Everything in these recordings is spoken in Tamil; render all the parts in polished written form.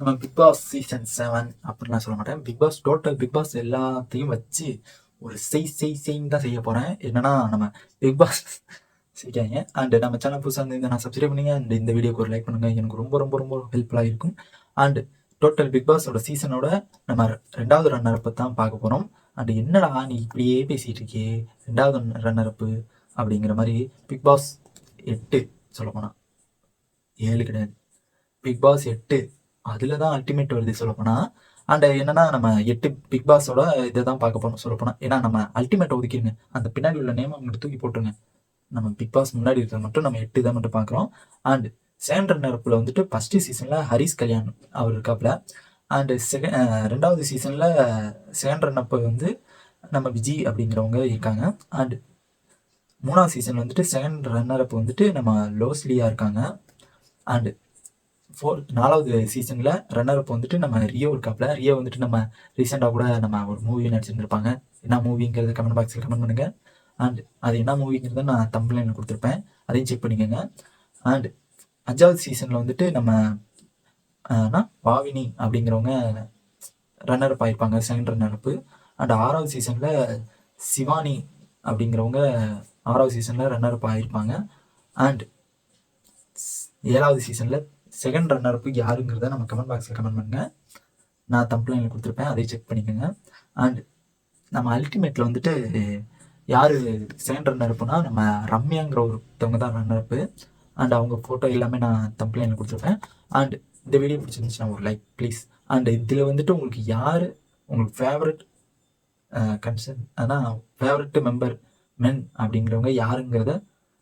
நம்ம பிக் பாஸ் சீசன் 7 அப்படின்னு நான் சொல்ல மாட்டேன். Bigg Boss total Bigg Boss எல்லாத்தையும் வச்சு ஒரு செய்ன்னு தான் செய்ய போகிறேன். என்னன்னா நம்ம பிக் பாஸ் செய்யாங்க. அண்ட் நம்ம சேனல் புதுசாக இருந்து நான் சப்ஸ்கிரைப் பண்ணுங்க. அண்ட் இந்த வீடியோக்கு ஒரு லைக் பண்ணுங்க. எனக்கு ரொம்ப ரொம்ப ரொம்ப ஹெல்ப்ஃபுல்லாக இருக்கும். அண்ட் டோட்டல் பிக் பாஸோட சீசனோட நம்ம 2வது ரன்னரப்பை தான் பார்க்க போகிறோம். அண்ட் என்னடா நீ இப்படியே பேசிகிட்டு இருக்கே 2வது ரன்னரப்பு அப்படிங்கிற மாதிரி பிக் பாஸ் 8 சொல்ல போனால் 7 கிடையாது, பிக் பாஸ் 8 அதில் தான் அல்டிமேட் வருது சொல்லப்போனால். அண்ட் என்னன்னா நம்ம 8 பிக் பாஸோட இதை தான் பார்க்க போகிறோம் சொல்லப்போனால். ஏன்னா நம்ம அல்டிமேட் ஒதுக்கிடுங்க, அந்த பின்னாடி உள்ள நேம் அவங்க தூக்கி போட்டுருங்க. நம்ம பிக் பாஸ் முன்னாடி இருக்கிற மட்டும் நம்ம 8 இதை மட்டும் பார்க்குறோம். அண்ட் செகண்ட் ரன்னரப்பில் வந்துட்டு ஃபஸ்ட்டு சீசனில் ஹரிஷ் கல்யாண் அவர் இருக்காப்புல. அண்டு 2வது சீசனில் செகண்ட் ரன்னப்பு வந்து நம்ம விஜய் அப்படிங்கிறவங்க இருக்காங்க. அண்ட் 3வது சீசன் வந்துட்டு செகண்ட் ரன்னரப் வந்துட்டு நம்ம லோஸ்லியா இருக்காங்க. அண்டு 4வது சீசனில் ரன்னரப் வந்துட்டு நம்ம ரியோ இருக்காப்புல. ரியோ வந்துட்டு நம்ம ரீசெண்டாக கூட நம்ம ஒரு மூவி நடிச்சுருந்துருப்பாங்க. என்ன மூவிங்கிறது கமெண்ட் பாக்ஸில் கமெண்ட் பண்ணுங்கள். அண்ட் அது என்ன மூவிங்கிறத நான் தம்ப்லைனில் கொடுத்துருப்பேன், அதையும் செக் பண்ணிக்கோங்க. அண்ட் 5வது சீசனில் வந்துட்டு நம்ம பாவினி அப்படிங்கிறவங்க ரன்னரப் ஆகிருப்பாங்க, செகண்ட் ரன்னரப்பு. அண்ட் 6வது சீசனில் சிவானி அப்படிங்கிறவங்க 6வது சீசனில் ரன்னரப் ஆகிருப்பாங்க. அண்ட் 7வது சீசனில் செகண்ட் ரன்னரப்பு யாருங்கிறத நம்ம கமெண்ட் பாக்ஸில் கமெண்ட் பண்ணுங்கள், நான் தம்ப்லைனில் கொடுத்துருப்பேன், அதை செக் பண்ணிக்கோங்க. அண்ட் நம்ம அல்டிமேட்டில் வந்துட்டு யார் செகண்ட் ரன்னரப்புனா நம்ம ரம்யாங்கிற ஒருத்தவங்க தான் ரன்னரப்பு. அண்ட் அவங்க ஃபோட்டோ எல்லாமே நான் தம்ப்லைனில் கொடுத்துருப்பேன். அண்ட் இந்த வீடியோ பிடிச்சிருந்துச்சுன்னா ஒரு லைக் ப்ளீஸ். அண்ட் இதில் வந்துட்டு உங்களுக்கு யார் உங்களுக்கு ஃபேவரட் ஃபேவரட் மெம்பர் மென் அப்படிங்கிறவங்க யாருங்கிறத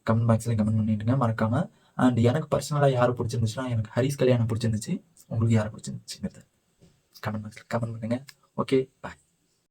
கமெண்ட் பாக்ஸில் கமெண்ட் பண்ணிவிடுங்க மறக்காமல். அண்ட் எனக்கு பர்சனலாக யார் பிடிச்சிருந்துச்சுன்னா எனக்கு ஹரிஷ் கல்யாணம் பிடிச்சிருந்துச்சு. உங்களுக்கு யாரை பிடிச்சிருந்துச்சுங்கிறத கமெண்ட் பாக்ஸில் கமெண்ட் பண்ணுங்கள். ஓகே, பாய்.